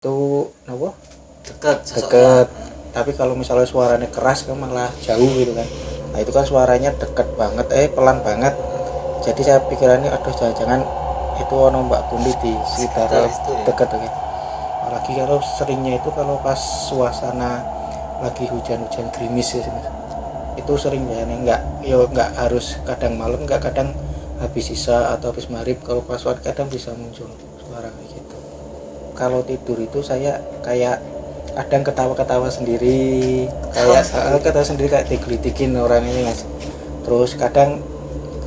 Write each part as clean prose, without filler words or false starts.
Itu apa? Dekat Deket. Tapi kalau misalnya suaranya keras kan malah jauh gitu kan. Nah itu kan suaranya deket banget, pelan banget. Jadi saya pikirannya aduh jangan-jangan itu ono Mbak Kundi di sekitar itu ya. deket gitu. Apalagi kalau seringnya itu kalau pas suasana lagi hujan-hujan gerimis ya Mas. Itu sering biasanya nggak harus kadang malam, nggak kadang habis isya atau habis maghrib. Kalau pas waktu kadang bisa muncul suara kayak gitu. Kalau tidur itu saya kayak kadang ketawa-ketawa sendiri, ketawa sendiri kayak digelitikin orang ini Mas. Terus kadang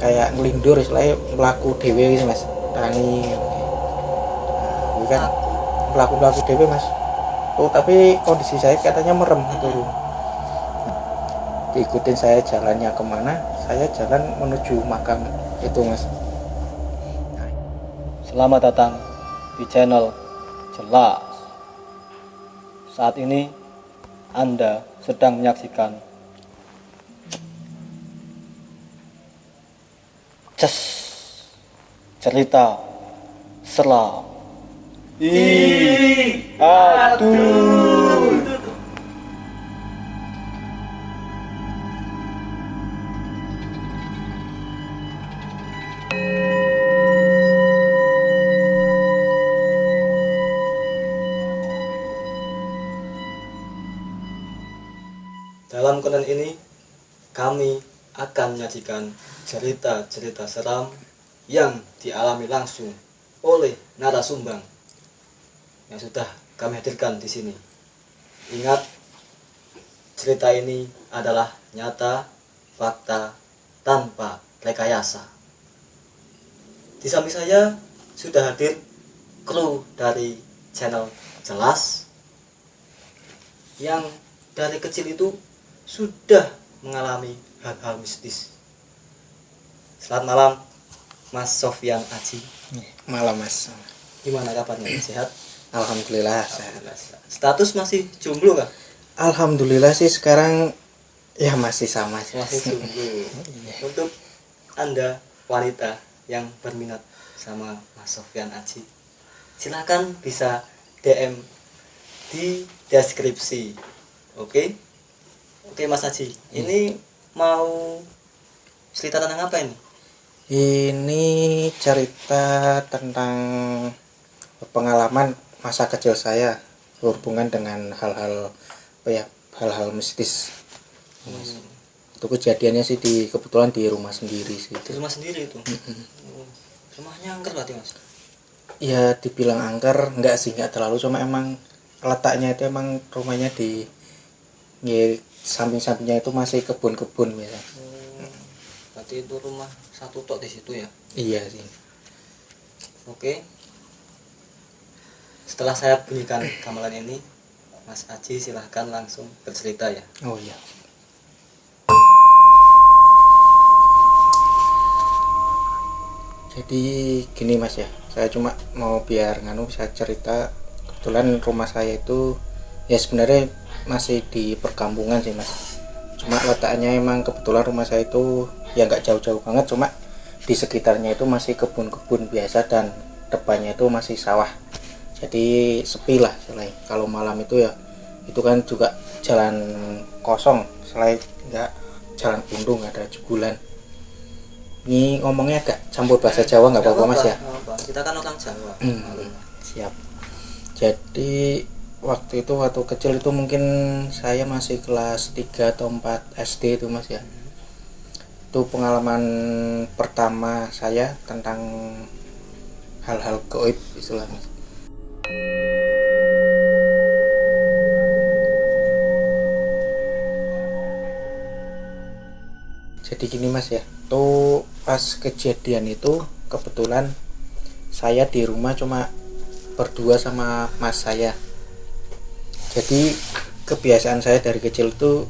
kayak ngelindur istilahnya melaku dewe gitu Mas. Tani. Nah, kan melaku dewe Mas. Oh, tapi kondisi saya katanya merem turun. Diikutin saya jalannya kemana, saya jalan menuju makam itu Mas. Selamat datang di channel Jelas. Saat ini Anda sedang menyaksikan cerita seram. Aduh. Dalam konten ini kami akan menyajikan cerita-cerita seram yang dialami langsung oleh narasumber yang sudah kami hadirkan di sini. Ingat, cerita ini adalah nyata, fakta, tanpa rekayasa. Di samping saya sudah hadir kru dari channel Jelas yang dari kecil itu sudah mengalami hal-hal mistis. Selamat malam Mas Sofyan Aji. Malam Mas. Gimana kabarnya? Sehat? Alhamdulillah sehat. Status masih jomblo kah? Alhamdulillah sih sekarang ya masih sama sih. Masih jomblo. Untuk Anda wanita yang berminat sama Mas Sofyan Aji, silakan bisa DM di deskripsi. Oke Mas Aji, ini mau cerita tentang apa ini? Ini cerita tentang pengalaman masa kecil saya berhubungan dengan hal-hal hal-hal mistis. Itu kejadiannya sih kebetulan di rumah sendiri sih. Di rumah sendiri itu. Rumahnya angker berarti Mas? Ya dibilang angker enggak sih, enggak terlalu, cuma emang letaknya itu emang rumahnya di samping-sampingnya itu masih kebun-kebun ya. Berarti itu rumah satu tok di situ ya? Iya sih. Oke. Setelah saya bunyikan gamelan ini, Mas Aji silahkan langsung bercerita ya. Oh iya. Jadi gini Mas ya, saya cuma mau biar saya cerita. Kebetulan rumah saya itu ya sebenarnya masih di perkampungan sih Mas. Cuma letaknya emang kebetulan rumah saya itu ya nggak jauh-jauh banget, cuma di sekitarnya itu masih kebun-kebun biasa dan depannya itu masih sawah. Jadi sepi lah selain kalau malam itu ya itu kan juga jalan kosong, selain nggak jalan buntu, nggak ada jebulan. Ini ngomongnya agak campur bahasa Jawa nggak apa-apa Mas ya? Kita kan orang Jawa. Siap. Jadi waktu kecil itu mungkin saya masih kelas 3 atau 4 SD itu Mas ya. Itu pengalaman pertama saya tentang hal-hal gaib istilah Mas. Jadi gini Mas ya, tuh pas kejadian itu kebetulan saya di rumah cuma berdua sama mas saya. Jadi kebiasaan saya dari kecil itu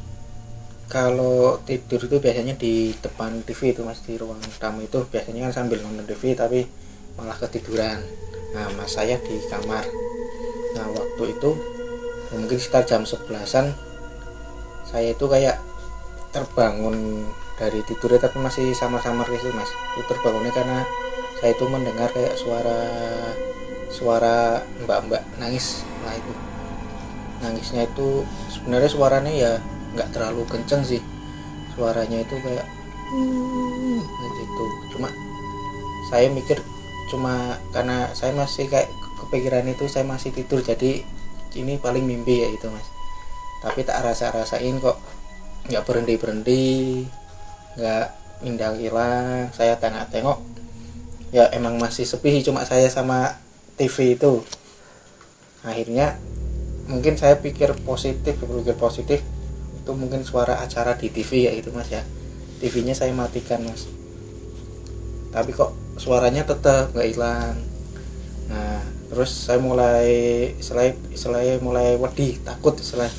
kalau tidur itu biasanya di depan TV itu Mas, di ruang tamu itu biasanya kan sambil nonton TV tapi malah ketiduran. Nah mas saya di kamar. Nah waktu itu mungkin sekitar jam 11-an saya itu kayak terbangun dari tidurnya tapi masih samar-samar gitu Mas. Itu terbangunnya karena saya itu mendengar kayak suara mbak-mbak nangis Nah itu nangisnya itu sebenarnya suaranya ya nggak terlalu kenceng sih, suaranya itu kayak gitu. Cuma saya mikir, cuma karena saya masih kayak kepikiran itu, saya masih tidur, jadi ini paling mimpi ya itu mas. Tapi tak rasain kok nggak berhenti, nggak pindah hilang. Saya tengok ya emang masih sepi, cuma saya sama TV itu. Akhirnya mungkin saya berpikir positif, itu mungkin suara acara di TV ya itu mas ya. TV-nya saya matikan mas, tapi kok suaranya tetap nggak hilang. Nah terus saya mulai mulai wedi, takut istilah.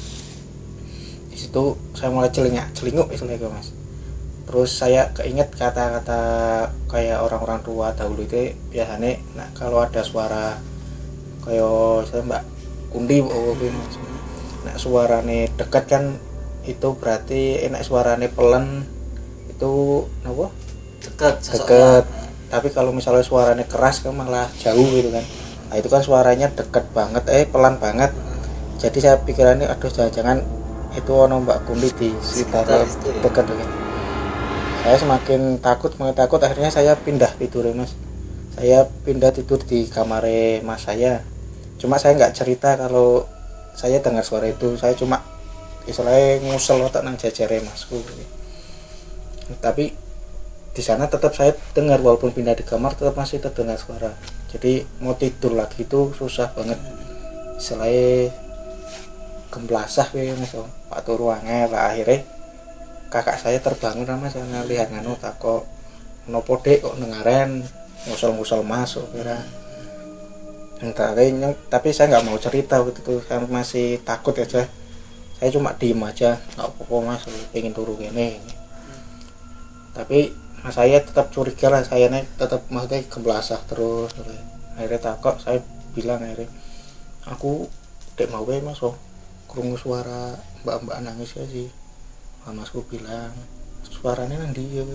Di situ saya mulai celinguk istilah itu mas. Terus saya keinget kata-kata kayak orang-orang tua dahulu itu biasanya, nah kalau ada suara kayak saya mbak kundi mas, nah suarane dekat kan itu berarti enak, suarane pelan itu apa dekat. Tapi kalau misalnya suaranya keras kan malah jauh gitu kan. Nah itu kan suaranya dekat banget, pelan banget. Jadi saya pikirannya aduh jangan-jangan itu ono mbak kundi di sekitar dekat kan. Saya semakin takut, akhirnya saya pindah tidur mas. Saya pindah tidur di kamar mas saya. Cuma saya nggak cerita kalau saya dengar suara itu. Saya cuma istilahnya ngusel otak nang jajare masku. Tapi di sana tetap saya dengar, walaupun pindah di kamar tetap masih terdengar suara. Jadi mau tidur lagi itu susah banget. Istilahnya gemblasah ya mas, pak turu angel. Akhirnya kakak saya terbangun sama saya ngelihat nganu takok nopo dek kok dengaren ngusel masuk kira. Tapi saya nggak mau cerita waktu itu, saya masih takut aja. Saya cuma diem aja, nggak apa-apa mas, pengen turu gini. Tapi mas saya tetap curiga lah, saya tetap maksudnya gemblasah terus. Akhirnya takok, saya bilang akhirnya aku dek mau mas, krungu suara mbak nangis ya sih. Masku bilang suaranya nang dia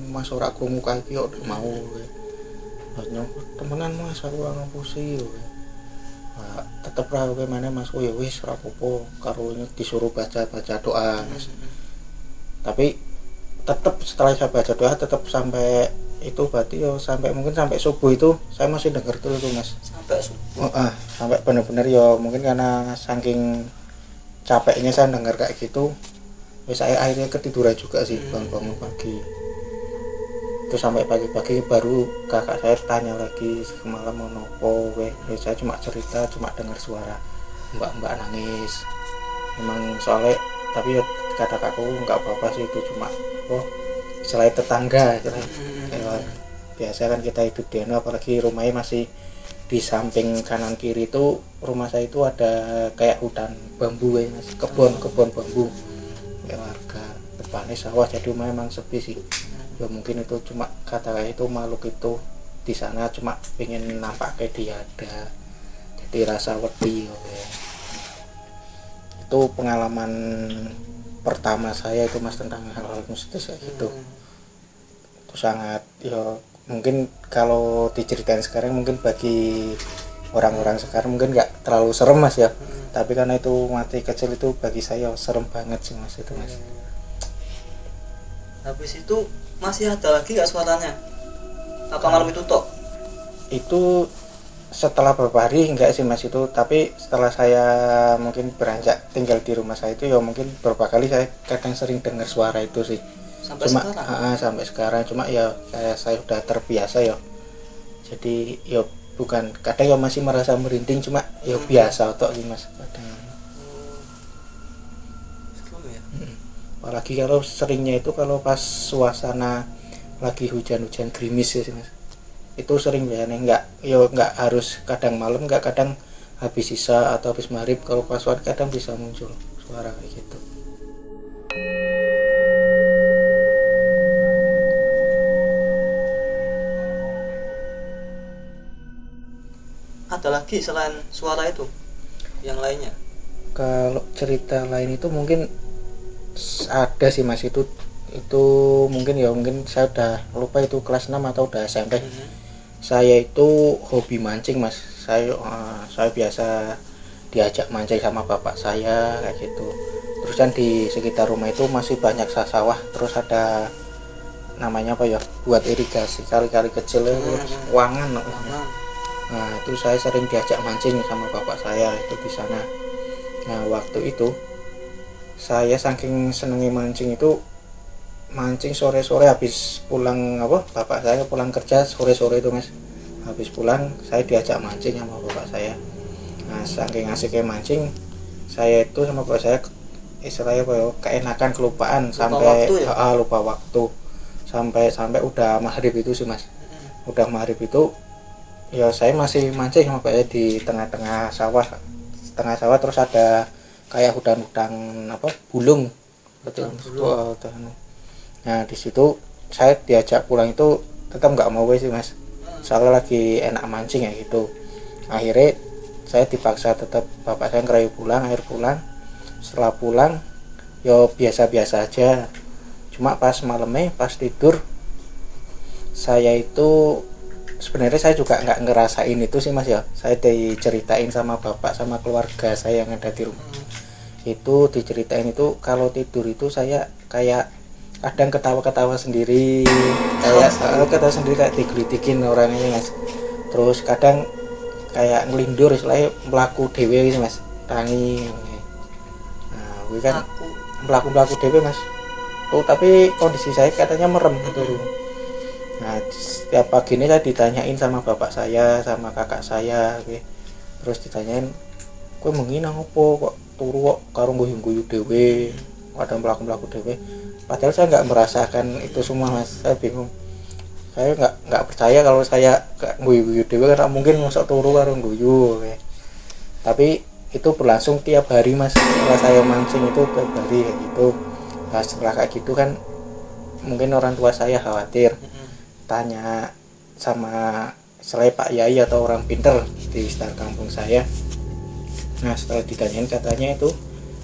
mas ora krungu kaki kok dek mau. Maksudnya temenan mas aku ora ngapusi. Nah, tetep lah bagaimana mas, ya wis ora apa-apa karo disuruh baca doa mas. Tapi tetap setelah saya baca doa tetap sampai itu berarti ya sampai mungkin sampai subuh itu saya masih dengar terus tuh mas, sampai subuh. Sampai benar-benar ya mungkin karena saking capeknya saya dengar kayak gitu, ya saya akhirnya ketiduran juga sih bangun pagi. Itu sampai pagi-pagi baru kakak saya tanya lagi semalam mau nopo ya saya cuma cerita, cuma dengar suara mbak nangis memang soalnya. Tapi ya kata kakakku nggak apa-apa sih, itu cuma selain tetangga biasa kan kita hidup di sana, apalagi rumahnya masih di samping kanan kiri itu rumah saya itu ada kayak hutan bambu ya mas, kebun bambu kayak warga, depannya sawah, jadi rumah emang sepi sih. Ya mungkin itu cuma kata itu makhluk itu di sana cuma pengen nampak kayak dia ada, jadi rasa wedi ya. Itu pengalaman pertama saya itu mas tentang hal-hal mistis kayak gitu. Itu sangat ya mungkin kalau diceritain sekarang mungkin bagi orang-orang sekarang mungkin nggak terlalu serem mas ya. Tapi karena itu mati kecil itu bagi saya serem banget sih mas itu mas. Habis itu masih ada lagi nggak suaranya? Apa malam itu tok? Itu setelah beberapa hari enggak sih mas itu, tapi setelah saya mungkin beranjak tinggal di rumah saya itu ya mungkin beberapa kali saya kadang sering dengar suara itu sih. Sampai sekarang? Sampai sekarang, cuma ya saya udah terbiasa ya. Jadi ya bukan, kadang ya masih merasa merinding, cuma ya biasa tok sih mas kadang. Apalagi kalau seringnya itu kalau pas suasana lagi hujan-hujan gerimis ya sih mas, itu sering biasanya nggak harus kadang malam, nggak kadang habis isya atau habis maghrib, kalau pas suara kadang bisa muncul suara kayak gitu. Ada lagi selain suara itu yang lainnya? Kalau cerita lain itu mungkin ada sih mas, itu mungkin saya udah lupa itu kelas 6 atau udah SMP. Saya itu hobi mancing mas. Saya biasa diajak mancing sama bapak saya kayak gitu. Terus kan di sekitar rumah itu masih banyak sawah, terus ada namanya apa ya, buat irigasi kali-kali kecil wangan. Nah itu saya sering diajak mancing sama bapak saya itu di sana. Nah waktu itu saya saking senengi mancing itu, mancing sore-sore habis pulang bapak saya pulang kerja sore-sore itu mas, habis pulang saya diajak mancing sama bapak saya. Nah saking asiknya mancing, saya itu sama bapak saya istilahnya keenakan, kelupaan sampai lupa waktu sampai udah maghrib itu sih mas. Udah maghrib itu ya saya masih mancing sama bapak saya di tengah sawah terus ada kayak hutan bulung betul. Nah di situ saya diajak pulang itu tetap nggak mau sih mas, soalnya lagi enak mancing ya gitu. Akhirnya saya dipaksa tetap bapak saya ngerayu pulang. Setelah pulang yo biasa-biasa aja, cuma pas malamnya pas tidur saya itu sebenarnya saya juga nggak ngerasain itu sih mas ya. Saya diceritain sama bapak sama keluarga saya yang ada di rumah, itu diceritain itu kalau tidur itu saya kayak kadang ketawa sendiri, kayak digelitikin orang ini mas. Terus kadang kayak ngelindur istilahnya melaku dewe gitu mas, tangi. Nah gue kan melaku dewe mas. Tapi kondisi saya katanya merem gitu. Nah setiap pagi ini saya ditanyain sama bapak saya sama kakak saya, terus ditanyain gue menghina ngopo kok turu kok karo guyu-guyu dewe, ada melaku dewe. Padahal saya nggak merasakan itu semua mas. Saya bingung, saya nggak percaya kalau saya nggak guyu-guyu dewe, karena mungkin masuk turu karo guyu. Tapi itu berlangsung tiap hari mas. Setelah saya mancing itu tiap hari kayak gitu. Nah setelah kayak gitu kan mungkin orang tua saya khawatir, tanya sama selain Pak Yai atau orang pinter di sekitar kampung saya. Nah setelah ditanyain katanya itu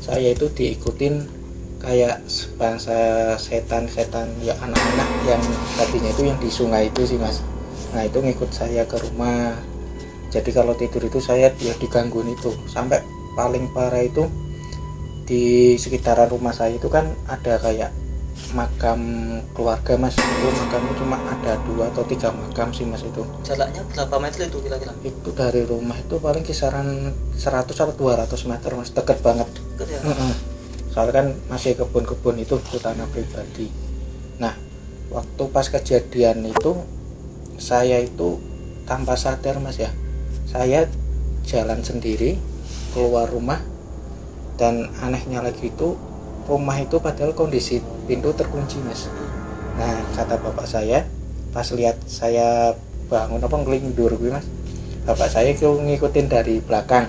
saya itu diikutin kayak bangsa setan ya, anak-anak yang tadinya itu yang di sungai itu sih mas. Nah itu ngikut saya ke rumah, jadi kalau tidur itu saya ya digangguin itu. Sampai paling parah itu di sekitaran rumah saya itu kan ada kayak makam keluarga mas. Itu makamnya cuma ada 2 atau 3 makam sih mas. Itu jaraknya berapa meter itu kira-kira? Itu dari rumah itu paling kisaran 100 atau 200 meter mas, deket banget. Deket ya? Soalnya kan masih kebun-kebun itu tanah pribadi. Nah waktu pas kejadian itu saya itu tanpa sadar mas ya, saya jalan sendiri keluar rumah, dan anehnya lagi itu rumah itu padahal kondisi pintu terkunci mas. Nah kata bapak saya pas lihat saya bangun ngelindur gue mas, bapak saya itu ngikutin dari belakang.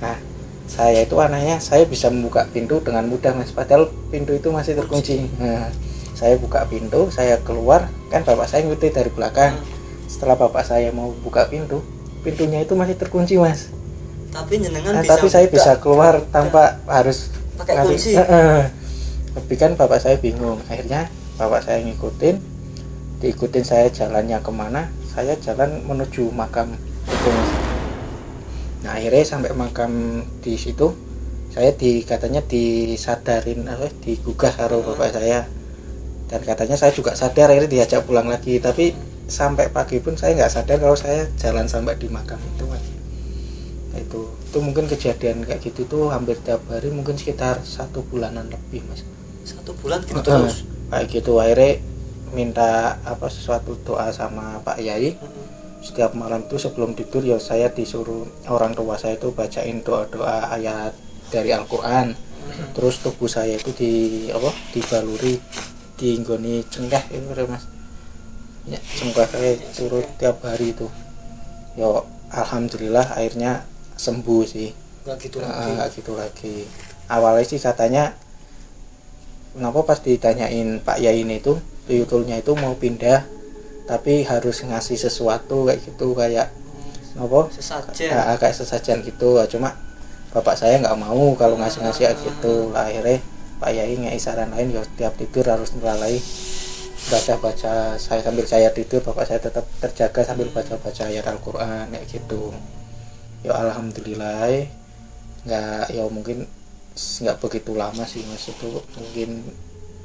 Nah saya itu anehnya saya bisa membuka pintu dengan mudah mas, padahal pintu itu masih terkunci. Nah saya buka pintu, saya keluar, kan bapak saya ngikutin dari belakang. Setelah bapak saya mau buka pintunya itu masih terkunci mas. Tapi tapi saya bisa keluar tanpa harus pakai kunci. Tapi kan bapak saya bingung. Akhirnya bapak saya diikutin saya jalannya kemana, saya jalan menuju makam itu mas. Nah akhirnya sampai makam di situ saya katanya disadarin digugah karo bapak saya, dan katanya saya juga sadar. Akhirnya diajak pulang lagi, tapi sampai pagi pun saya nggak sadar kalau saya jalan sampai di makam itu mas. Itu mungkin kejadian kayak gitu tuh hampir tiap hari, mungkin sekitar 1 bulanan lebih mas. 1 bulan gitu terus kayak gitu. Akhirnya minta sesuatu doa sama Pak Yai. Setiap malam itu sebelum tidur ya saya disuruh orang tua saya itu bacain doa-doa ayat dari Al-Quran. Terus tubuh saya itu dibaluri dienggoni cengkeh itu mas ya, cengkeh saya turut tiap hari itu. Ya alhamdulillah akhirnya sembuh sih. Nggak gitu lagi. Awalnya sih katanya kenapa pas ditanyain Pak Yai ini itu tuyulnya itu mau pindah, tapi harus ngasih sesuatu kayak gitu, kayak sesajen. Kayak sesajen gitu. Cuma bapak saya nggak mau kalau ngasih kayak gitu. Akhirnya Pak Yai ngasih saran lain, ya tiap tidur harus melalui baca saya. Sambil saya tidur bapak saya tetap terjaga sambil baca ayat Al-Quran kayak gitu. Ya alhamdulillah nggak ya mungkin nggak begitu lama sih mas, itu mungkin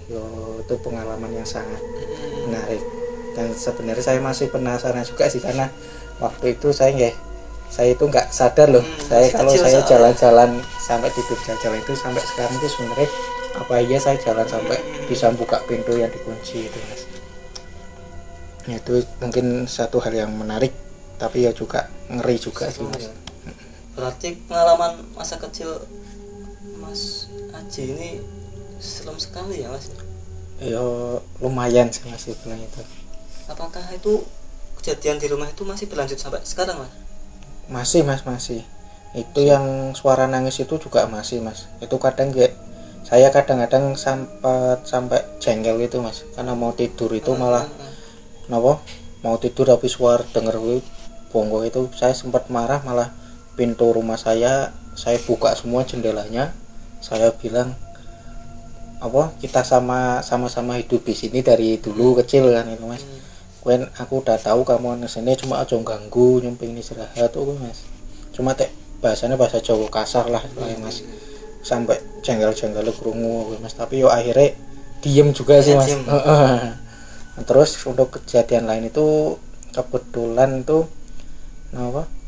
yo itu pengalaman yang sangat menarik. Dan sebenarnya saya masih penasaran juga sih, karena waktu itu saya itu nggak sadar loh, saya kalau saya jalan-jalan sampai tidur jalan itu sampai sekarang itu sebenarnya apa iya saya jalan sampai bisa buka pintu yang dikunci itu mas. Ya, itu mungkin satu hal yang menarik tapi ya juga ngeri juga sih mas. Berarti pengalaman masa kecil Mas Aji ini serem sekali ya mas? Ya lumayan sih mas bilang itu. Apakah itu kejadian di rumah itu masih berlanjut sampai sekarang mas? Masih mas, masih. Itu yang suara nangis itu juga masih mas. Itu kadang kayak saya kadang-kadang sampai jengkel gitu mas, karena mau tidur itu malah mau tidur tapi suara denger bongo itu saya sempat marah, malah pintu rumah saya buka semua jendelanya, saya bilang kita sama-sama hidup di sini dari dulu kecil kan itu mas. Aku udah tahu kamu kesini, cuma aja ganggu nyumping istirahat tuh mas. Cuma bahasanya bahasa Jawa kasar lah mas, sampai jengkel-jengkel krungu mas. Tapi yo akhirnya diem juga sih mas. Terus untuk kejadian lain itu kebetulan tuh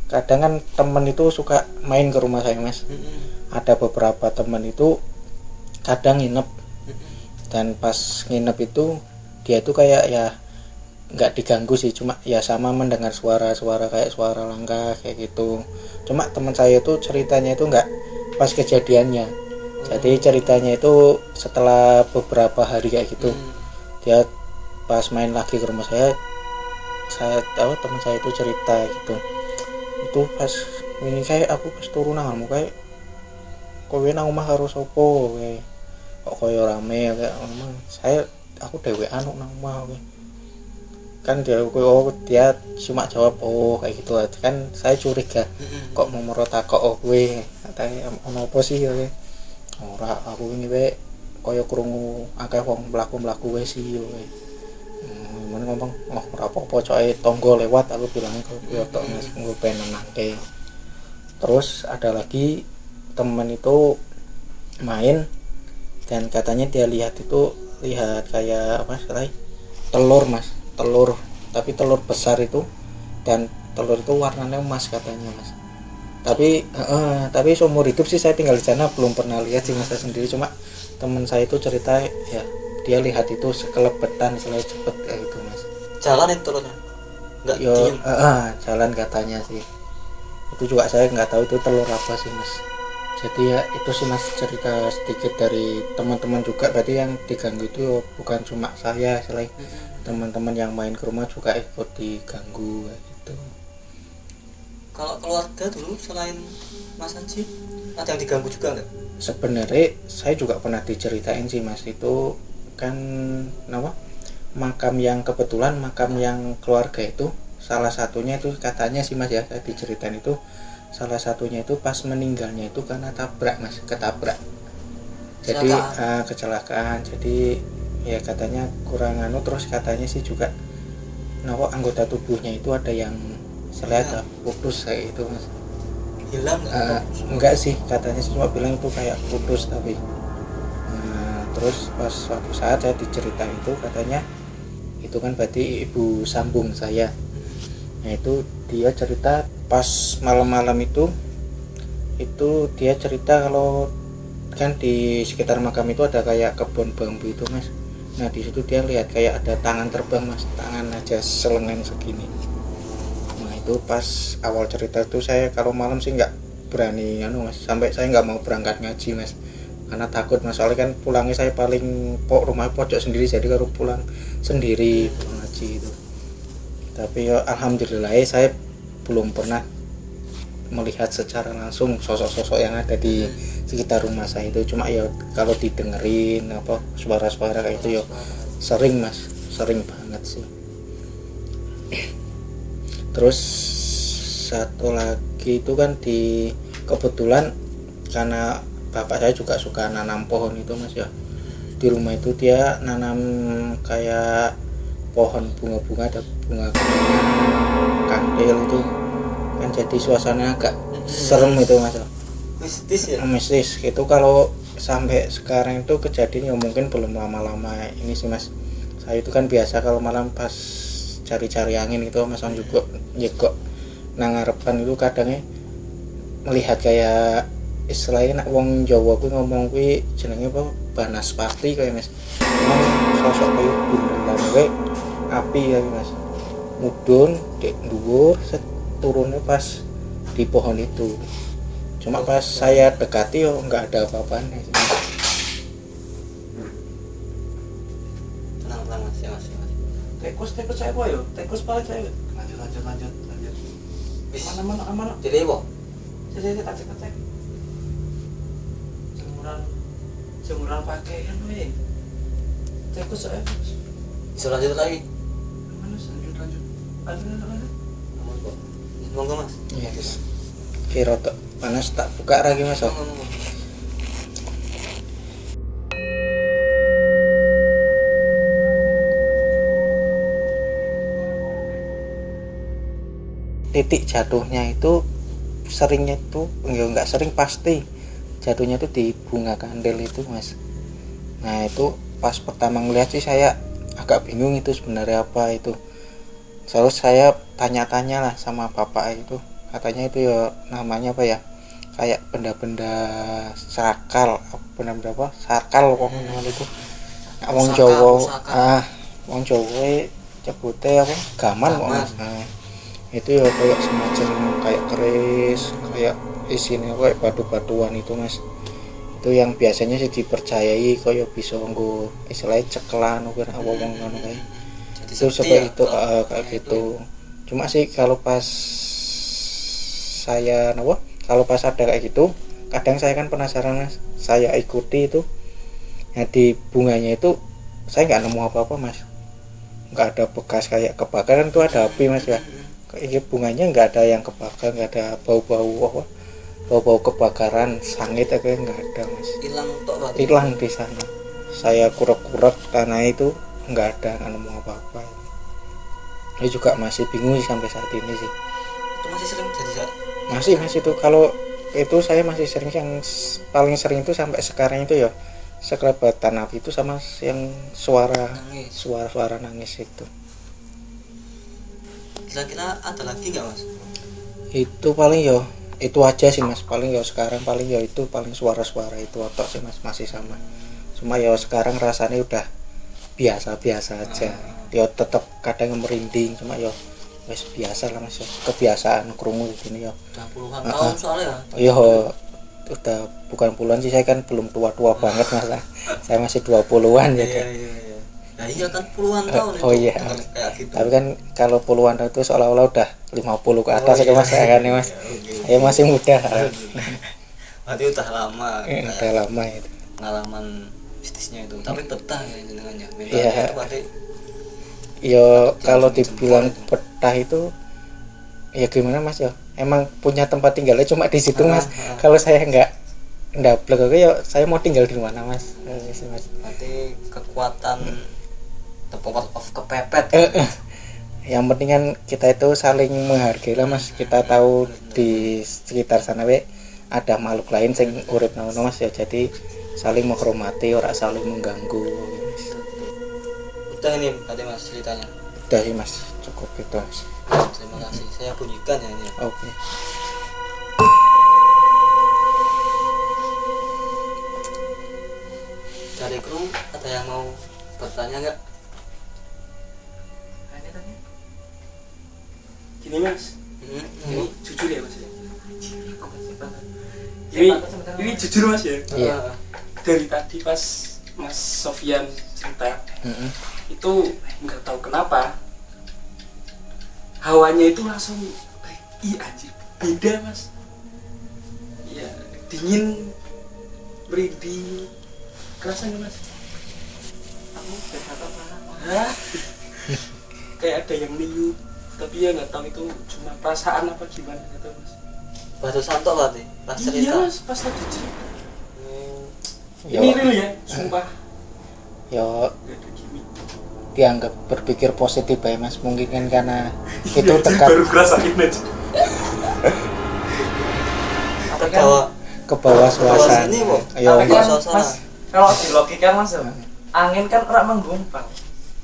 kadang kan temen itu suka main ke rumah saya mas. Ada beberapa temen itu kadang nginep, dan pas nginep itu dia itu kayak ya nggak diganggu sih, cuma ya sama mendengar suara-suara kayak suara langkah kayak gitu. Cuma teman saya itu ceritanya itu nggak pas kejadiannya, jadi ceritanya itu setelah beberapa hari kayak gitu. Dia pas main lagi ke rumah saya tahu teman saya itu cerita gitu, itu pas ini kayak aku pas turun nang kayak kowe nang omah karo sapa kowe kok koyo rame kayak aku dhewean nang omah kowe kan. Dia cuma jawab kayak gitu kan. Saya curiga kok mau takok kowe katanya ono apa sih kowe. Ora, aku ini koyo krungu akeh wong mlaku-mlaku wis sih kowe. Mana ngomong ora apa-apa coy, tonggo lewat, aku bilangnya kowe tok Mas nggo penenangke. Terus ada lagi teman itu main, dan katanya dia lihat kayak apa sih, telur mas, tapi telur besar itu, dan telur itu warnanya emas katanya mas. Tapi seumur hidup sih saya tinggal di sana belum pernah lihat sih mas sendiri. Cuma teman saya itu cerita ya dia lihat itu sekelebetan selalu cepet kayak gitu mas. Jalan itu telurnya nggak diem? Jalan katanya sih. Itu juga saya nggak tahu itu telur apa sih mas. Jadi ya itu sih mas cerita sedikit dari teman-teman juga. Berarti yang diganggu itu bukan cuma saya, selain teman-teman yang main ke rumah juga ikut diganggu gitu. Kalau keluarga dulu selain Mas Haji ada yang diganggu juga nggak? Sebenarnya saya juga pernah diceritain sih mas, itu kan makam yang kebetulan makam yang keluarga itu salah satunya itu katanya sih mas ya, saya diceritain itu salah satunya itu pas meninggalnya itu karena ketabrak. Jadi kecelakaan. Jadi ya katanya kurang terus katanya sih juga anggota tubuhnya itu ada yang ada putus kayak itu mas. Hilang enggak sih, katanya cuma bilang itu kayak putus tapi terus pas suatu saat saya diceritain itu katanya itu kan berarti ibu sambung saya. Nah itu dia cerita pas malam-malam itu dia cerita kalau kan di sekitar makam itu ada kayak kebun bambu itu mas. Nah di situ dia lihat kayak ada tangan terbang mas, tangan aja selengan segini. Nah itu pas awal cerita itu saya kalau malam sih nggak berani mas, sampai saya nggak mau berangkat ngaji mas, karena takut mas. Soalnya kan pulangnya saya paling rumah pojok sendiri, jadi kalau pulang sendiri pulang ngaji itu. Tapi ya alhamdulillah saya belum pernah melihat secara langsung sosok-sosok yang ada di sekitar rumah saya itu. Cuma ya kalau didengerin suara-suara kayak itu ya sering mas, sering banget sih. Terus satu lagi itu kan kebetulan karena bapak saya juga suka nanam pohon itu mas ya. Di rumah itu dia nanam kayak pohon bunga-bunga, ada bunga kandil itu kan, jadi suasana agak serem itu mas. mistis ya. mistis itu. Kalau sampai sekarang itu kejadian ya mungkin belum lama-lama ini sih mas. Saya itu kan biasa kalau malam pas cari-cari angin itu mas juga nyegok nang ngarepan itu kadangnya melihat kayak istilahnya nak wong Jawa kuwi ngomong kuwi jenenge apa banaspati kayak mas. Emang sosok kayak bundelan kayak api ya mas. Mudun dek dhuwur turunnya pas di pohon itu. Cuma pas saya dekati yo nggak ada apa-apanya sih. Tenang mas ya mas. Tekus saya apa yo? Tekus paling saya. Lanjut. Mana. Jadi apa? Saya cek. Jemuran pakaian we. Tekus saya. Bisa lanjut lagi. Mana lanjut. Monggo mas. Yes. Kira tak panas tak buka lagi mas. Monggo. Titik jatuhnya itu seringnya tuh nggak sering, pasti jatuhnya tuh di bunga kandel itu mas. Nah itu pas pertama ngeliat sih saya agak bingung itu sebenarnya apa itu. Terus saya tanya-tanya lah sama bapak itu, katanya itu ya namanya apa ya, kayak benda-benda sakral, benda-benda apa sakral kok namanya itu. Wong Jawa wong Jawa cebute apa gaman kok mas. Nah, itu ya kayak semacam kayak keris, kayak isinya kayak batu-batuan itu mas. Itu yang biasanya sih dipercayai kayak bisa nggo istilahnya cekelan apa wong ngono kae. Itu seperti itu kayak gitu. Cuma sih kalau pas saya kalau pas ada kayak gitu, kadang saya kan penasaran mas, saya ikuti itu. Nah di bunganya itu saya nggak nemu apa-apa mas, nggak ada bekas kayak kebakaran tuh, ada api mas ya. Kayak bunganya nggak ada yang kebakar, nggak ada bau-bau kebakaran, sangit kayak nggak ada mas. Hilang di sana. Saya kurek-kurek tanah itu nggak ada, nggak nemu apa-apa. Saya juga masih bingung sampai saat ini sih. Itu masih sering jadi masih itu. Kalau itu saya masih sering, yang paling sering itu sampai sekarang itu ya sekelebatan api itu sama yang suara nangis itu. Kira-kira ada lagi nggak mas? Itu paling ya itu aja sih mas, paling ya sekarang paling ya itu paling suara-suara itu otak sih mas, masih sama. Cuma ya sekarang rasanya udah biasa-biasa aja. Ya tetap kadang merinding, cuma ya wes biasa lah mas, kebiasaan krungu gini ya. Udah puluhan tahun soalnya ya. Udah bukan puluhan sih, saya kan belum tua-tua banget mas. Saya masih 20-an ya. Iya. Nah iya kan puluhan tahun itu. Iya. Kayak gitu. Tapi kan kalau puluhan tahun itu seolah-olah udah 50 ke atas ya mas, saya kan ya mas. Saya masih muda. Berarti udah lama. Udah lama itu. Pengalaman bisnisnya itu. Tapi betah ya jenengannya. Iya. Itu berarti ya kalau dibilang betah itu ya gimana mas ya, emang punya tempat tinggalnya cuma di situ mas. Kalau saya nggak ndablek ya saya mau tinggal di mana mas. Mas. Berarti kekuatan the power of kepepet. Yang penting kan kita itu saling menghargai lah mas. Kita tahu di sekitar sana ada makhluk lain sing urip nang mas ya, jadi saling menghormati, ora saling mengganggu. Udah ini berarti mas ceritanya. Udah sih mas, cukup itu mas. Terima kasih. Saya bunyikan ya ini. Oke. Dari kru ada yang mau bertanya nggak? Tanya. Gini mas, ini jujur ya mas ya. Ini jujur mas ya. Iya. Dari tadi pas Mas Sofyan cerita, itu nggak tahu kenapa hawanya itu langsung anjir beda mas. Iya, dingin, merinding, kerasa nggak mas? Aku nggak tahu apa. Kayak ada yang niup, tapi ya nggak tahu itu cuma perasaan apa gimana, nggak tahu mas. Batu santok berarti pas cerita. Iya mas, pas lagi cerita. Yo. Ini real ya, sumpah. Ya Nggak ada gimmick. dianggap berpikir positif ya mas, mungkin kan karena itu Iya, dekat. baru kerasain aja. Terbawa ke bawah suasana. sini, Bu. Ayo Tapi enggak. kan Suasana. mas kalau di logika mas angin kan ora menggumpal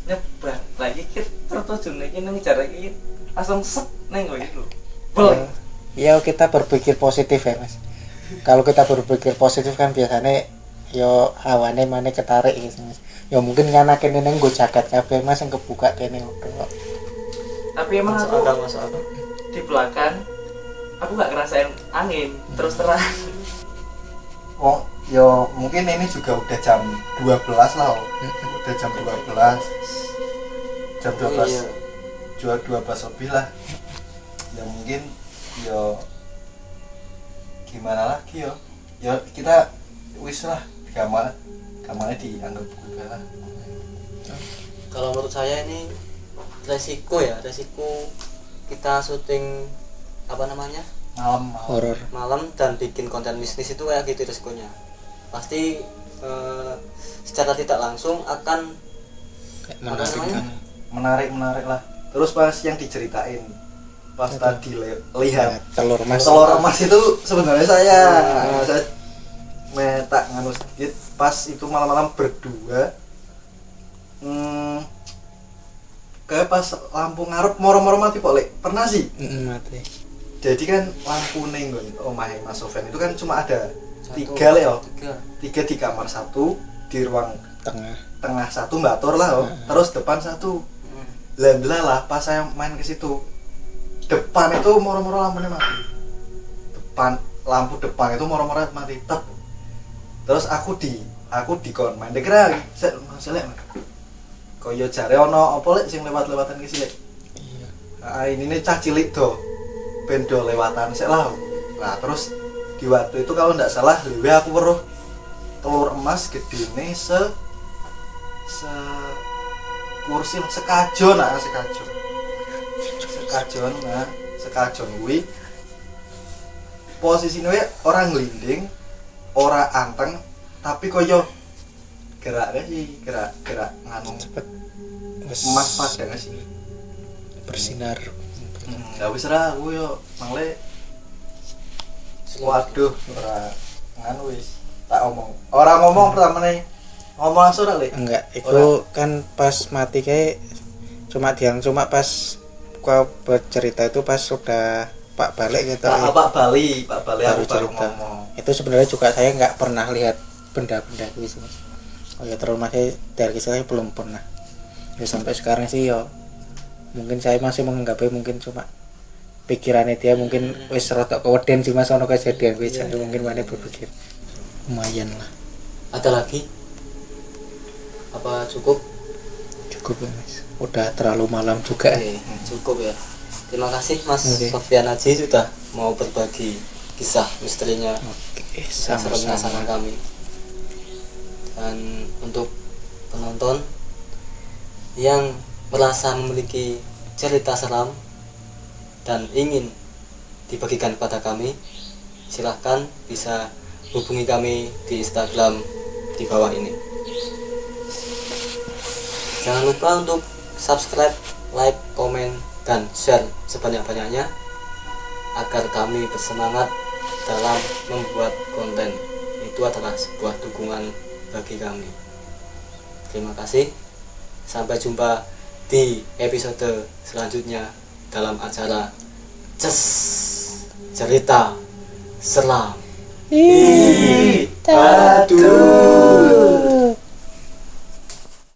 nyebar lagi kita tertuju nih ini ngejar lagi langsung set neng gitu boleh. Ya kita berpikir positif ya mas. Kalau kita berpikir positif kan biasanya yo hawane mana ketarik gitu mas. Ya mungkin karena kene neng gue jaket kabeh mas yang kebuka kene udah. Tapi emang Masuk aku akal, masuk akal. di belakang aku nggak ngerasain angin terus terang. Oh, yo mungkin ini juga udah jam 12 lah. Udah jam 12. Jam 12. Oh, iya. Jual 12 lebih lah. Ya mungkin yo gimana lagi yo. Ya kita wis lah kamarnya dianggap juga lah. Kalau menurut saya ini resiko kita syuting apa namanya Malam Horor. malam dan bikin konten bisnis itu kayak gitu resikonya pasti secara tidak langsung akan Kayak apa namanya menarik lah. Terus pas yang diceritain pas tadi lihat telur mas. telur emas itu sebenarnya saya tak nganu sedikit pas itu malam-malam berdua kayak pas lampu ngarep moro-moro mati kok Lek. Pernah sih. Mati. Jadi kan lampu ning omahe Mas Sofian itu kan cuma ada 3 Lek yo. 3 di kamar, 1 di ruang tengah 1 mbatur lah yo. Terus depan 1. Alhamdulillah lah pas saya main ke situ. Depan itu moro-moro lampunya mati. Lampu depan itu moro-moro mati tep. Terus aku di kon main dekra sik selek. Kaya jare ana apa Lek sing lewat-lewatan ki sik. Iya. Nah, ini cah cilik do. Ben do lewatan sik lah. Nah, terus di waktu itu kalau ndak salah lewe aku weruh telur emas gedene se kursi sekajon kuwi posisine orang nglinding ora anteng tapi koyo geraknya sih gerak nganu Cepet. emas padang sih Bersinar. nggak bisa lah aku yo mangle waduh ora nganu wis tak ngomong pertama nih ngomong langsung lah Lek. Enggak, itu kan pas mati kayak cuma pas kau bercerita itu pas sudah Pak balik gitu. Pak Bali Baru aku baru cerita. ngomong. Itu sebenarnya juga saya nggak pernah lihat benda-benda itu sih. Oh ya terus masih dari saya belum pernah. Ya sampai sekarang sih yo mungkin saya masih menganggapnya mungkin cuma pikirannya dia mungkin wis rotok keweden sih mas ono kejadian kuwi jadi mungkin mana berpikir lumayan lah. ada lagi apa cukup Cukup ya mas. Udah terlalu malam juga. Oke, cukup ya. Terima kasih Mas Oke. Sofian Aji sudah mau berbagi kisah misterinya Oke, yang seremnya sama sama-sama. kami. Dan untuk penonton yang merasa memiliki cerita seram dan ingin dibagikan kepada kami, silahkan bisa hubungi kami di Instagram di bawah ini. Jangan lupa untuk subscribe, like, komen, dan share sebanyak-banyaknya agar kami bersemangat dalam membuat konten. Itu adalah sebuah dukungan bagi kami. Terima kasih. Sampai jumpa di episode selanjutnya dalam acara Cerita Seram. Ih,